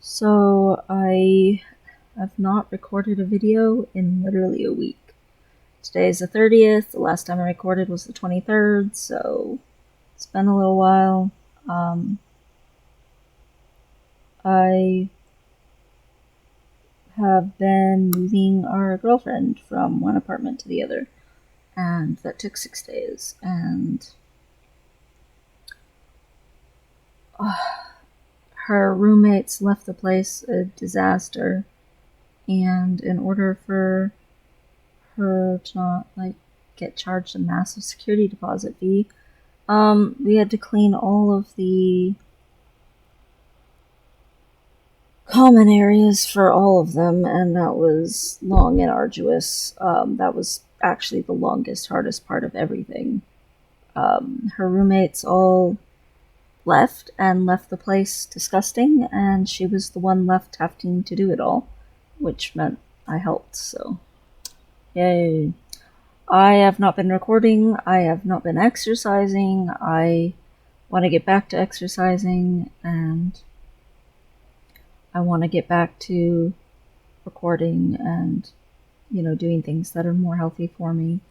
So I have not recorded a video in literally a week. Today is the 30th. The last time I recorded was the 23rd, so it's been a little while. I have been moving our girlfriend from one apartment to the other, and that took 6 days. And her roommates left the place a disaster, and in order for her to not get charged a massive security deposit fee, we had to clean all of the common areas for all of them, and that was long and arduous. That was actually the longest, hardest part of everything. Her roommates all left and left the place disgusting, and she was the one left having to do it all, which meant I helped, so yay. I have not been recording, I have not been exercising, I want to get back to exercising, and I want to get back to recording and, doing things that are more healthy for me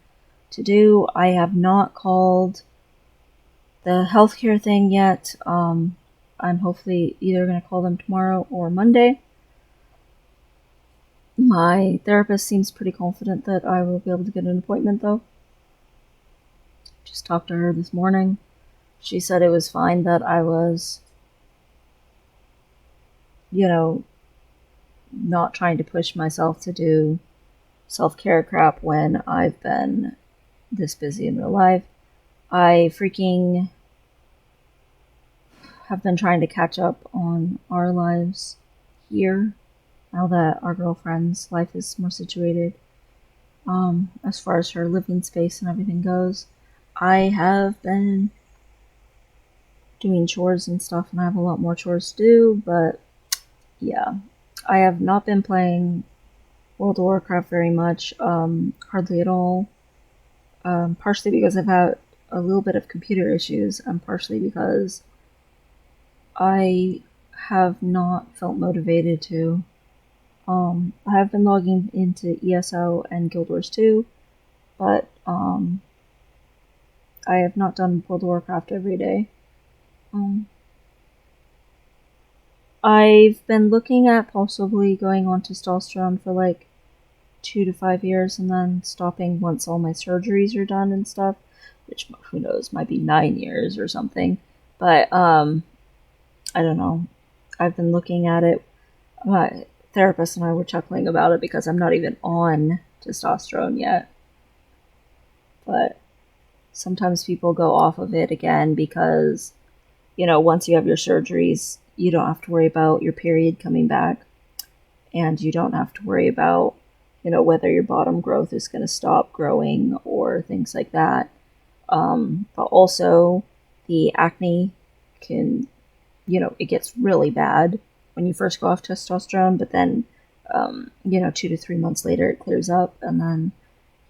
to do. I have not called the healthcare thing yet. I'm hopefully either going to call them tomorrow or Monday. My therapist seems pretty confident that I will be able to get an appointment, though. Just talked to her this morning. She said it was fine that I was, not trying to push myself to do self-care crap when I've been this busy in real life. I freaking have been trying to catch up on our lives here now that our girlfriend's life is more situated. As far as her living space and everything goes, I have been doing chores and stuff, and I have a lot more chores to do, but yeah. I have not been playing World of Warcraft very much, hardly at all. Partially because I've had a little bit of computer issues, and partially because I have not felt motivated to. I have been logging into ESO and Guild Wars 2, but I have not done World of Warcraft every day. I've been looking at possibly going on testosterone for 2 to 5 years and then stopping once all my surgeries are done and stuff, which who knows, might be 9 years or something. But I don't know. I've been looking at it. My therapist and I were chuckling about it because I'm not even on testosterone yet. But sometimes people go off of it again because, once you have your surgeries, you don't have to worry about your period coming back. And you don't have to worry about, whether your bottom growth is going to stop growing or things like that. But also, the acne can, it gets really bad when you first go off testosterone, but then, 2 to 3 months later, it clears up. And then,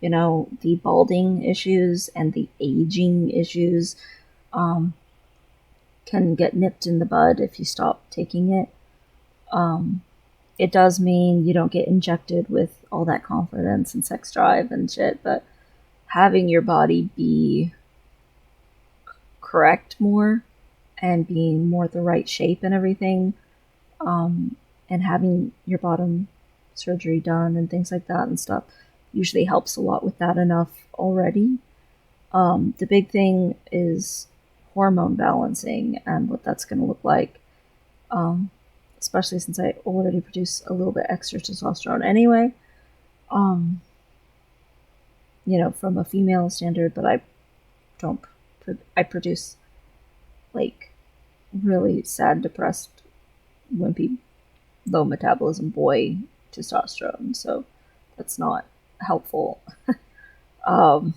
the balding issues and the aging issues can get nipped in the bud if you stop taking it. It does mean you don't get injected with all that confidence and sex drive and shit, but having your body be correct more and being more the right shape and everything, and having your bottom surgery done and things like that and stuff usually helps a lot with that enough already. The big thing is hormone balancing and what that's going to look like. Especially since I already produce a little bit extra testosterone anyway, from a female standard, but I don't, I produce really sad, depressed, wimpy, low metabolism boy testosterone, so that's not helpful to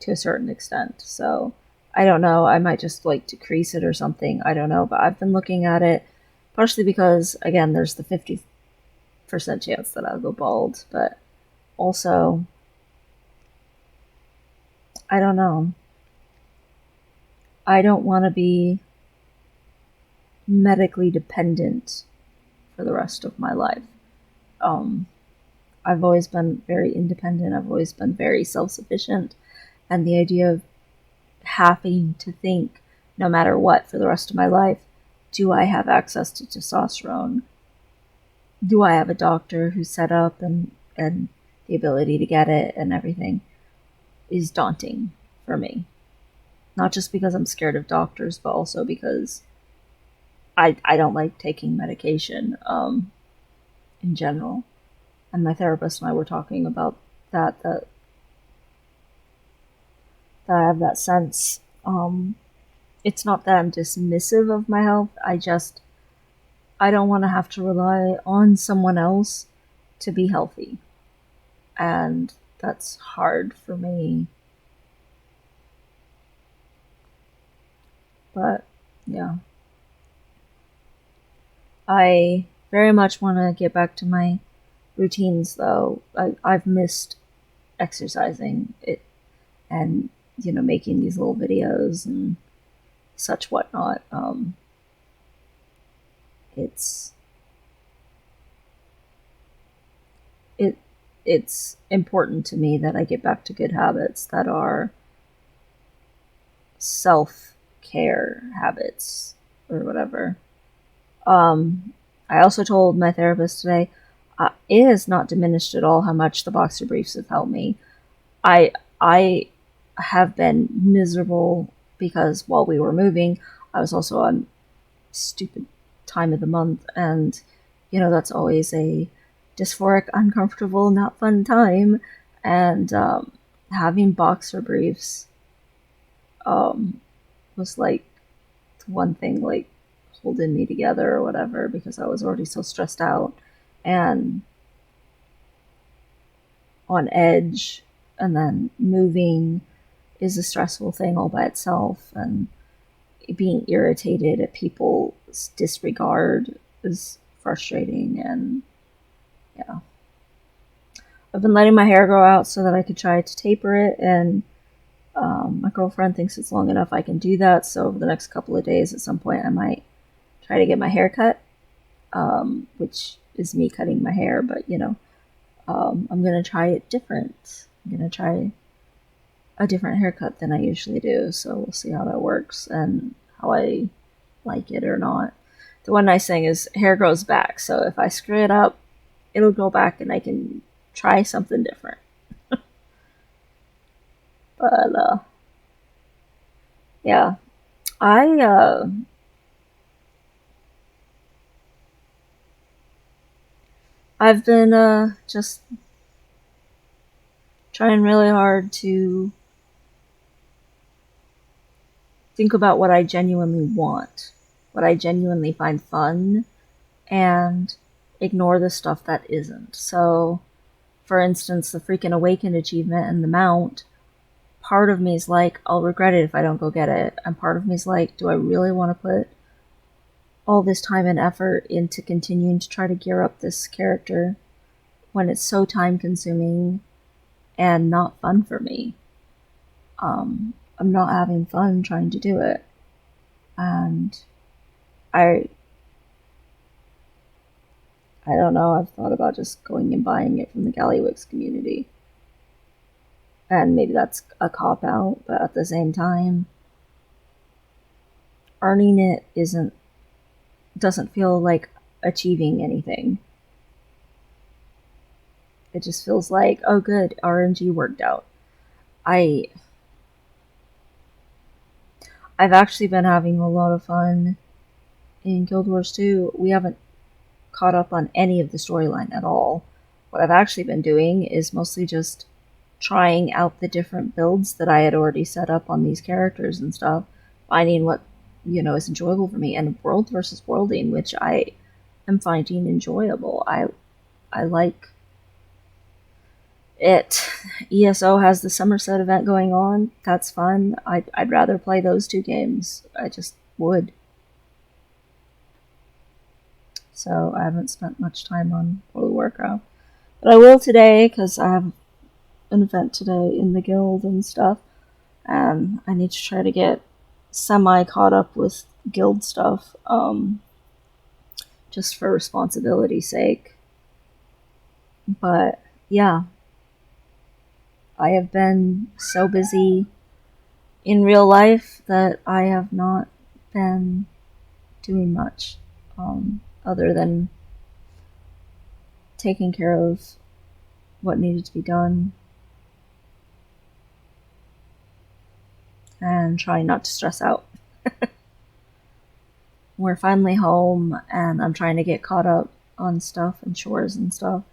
a certain extent. So I don't know, I might just decrease it or something, I don't know, but I've been looking at it partially because, again, there's the 50% chance that I'll go bald, but also, I don't know. I don't want to be, medically dependent for the rest of my life. I've always been very independent. I've always been very self-sufficient. And the idea of having to think, no matter what, for the rest of my life, do I have access to testosterone? Do I have a doctor who's set up and the ability to get it and everything, is daunting for me. Not just because I'm scared of doctors, but also because I don't like taking medication in general. And my therapist and I were talking about that I have that sense. It's not that I'm dismissive of my health. I don't want to have to rely on someone else to be healthy. And that's hard for me. But, yeah. I very much want to get back to my routines, though. I've missed exercising it and, making these little videos and such whatnot. It's important to me that I get back to good habits that are self-care habits or whatever. I also told my therapist today, it has not diminished at all how much the boxer briefs have helped me. I have been miserable because while we were moving, I was also on stupid time of the month, and that's always a dysphoric, uncomfortable, not fun time. And having boxer briefs was like one thing, like holding me together or whatever, because I was already so stressed out and on edge. And then moving is a stressful thing all by itself, and being irritated at people's disregard is frustrating. And yeah, I've been letting my hair grow out so that I could try to taper it, and my girlfriend thinks it's long enough I can do that. So over the next couple of days, at some point, I might try to get my hair cut, which is me cutting my hair, but I'm gonna try it different. I'm gonna try a different haircut than I usually do, so we'll see how that works and how I like it or not. The one nice thing is hair grows back, so if I screw it up, it'll go back and I can try something different. But yeah, I've been just trying really hard to think about what I genuinely want, what I genuinely find fun, and ignore the stuff that isn't. So, for instance, the freaking Awakened achievement and the mount, part of me is like, I'll regret it if I don't go get it. And part of me is like, do I really want to put all this time and effort into continuing to try to gear up this character when it's so time consuming and not fun for me? I'm not having fun trying to do it. And I don't know, I've thought about just going and buying it from the Gallywix community. And maybe that's a cop-out, but at the same time, earning it doesn't feel like achieving anything. It just feels like, oh good, RNG worked out. I've actually been having a lot of fun in Guild Wars 2. We haven't caught up on any of the storyline at all. What I've actually been doing is mostly just trying out the different builds that I had already set up on these characters and stuff, finding what is enjoyable for me, and world versus worlding, which I am finding enjoyable. I like it. ESO has the Somerset event going on. That's fun. I'd rather play those two games. I just would. So I haven't spent much time on World of Warcraft. But I will today, because I have an event today in the guild and stuff. I need to try to get semi caught up with guild stuff, just for responsibility's sake. But yeah, I have been so busy in real life that I have not been doing much, other than taking care of what needed to be done and trying not to stress out. We're finally home and I'm trying to get caught up on stuff and chores and stuff,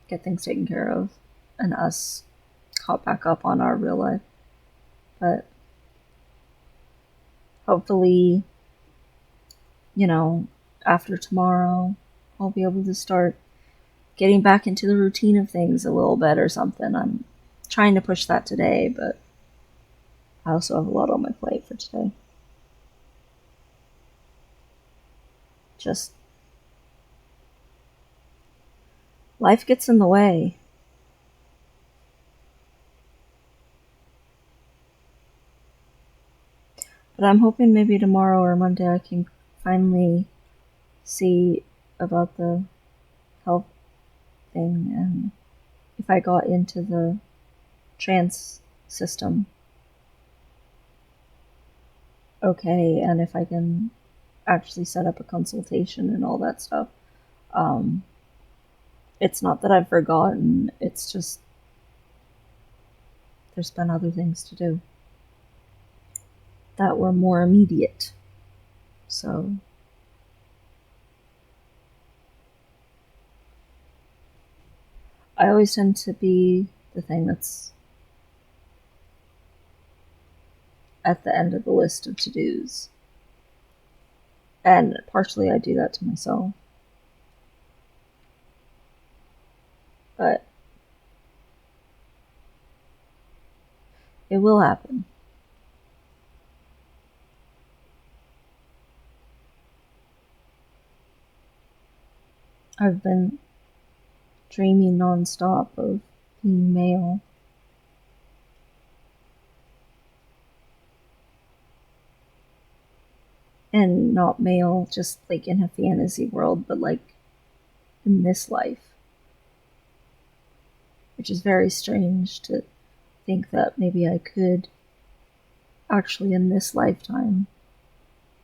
get things taken care of, and us caught back up on our real life. But hopefully, you know, after tomorrow, I'll be able to start getting back into the routine of things a little bit or something. I'm trying to push that today, but I also have a lot on my plate for today. Just life gets in the way. But I'm hoping maybe tomorrow or Monday I can finally see about the health thing and if I got into the trans system okay, and if I can actually set up a consultation and all that stuff. Um, it's not that I've forgotten, it's just there's been other things to do that were more immediate. So I always tend to be the thing that's at the end of the list of to-dos. And partially I do that to myself. But it will happen. I've been dreaming nonstop of being male. And not male just like in a fantasy world, but like in this life. Which is very strange to think that maybe I could actually in this lifetime,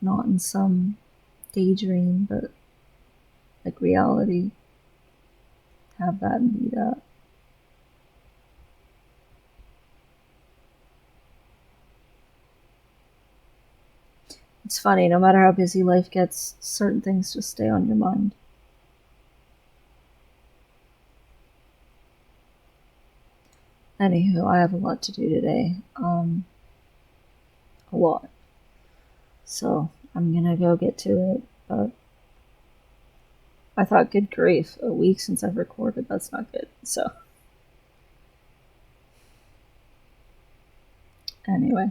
not in some daydream, but like reality, have that and be that. It's funny, no matter how busy life gets, certain things just stay on your mind. Anywho, I have a lot to do today. A lot. So I'm gonna go get to it. But I thought, good grief, a week since I've recorded, that's not good. So, anyway.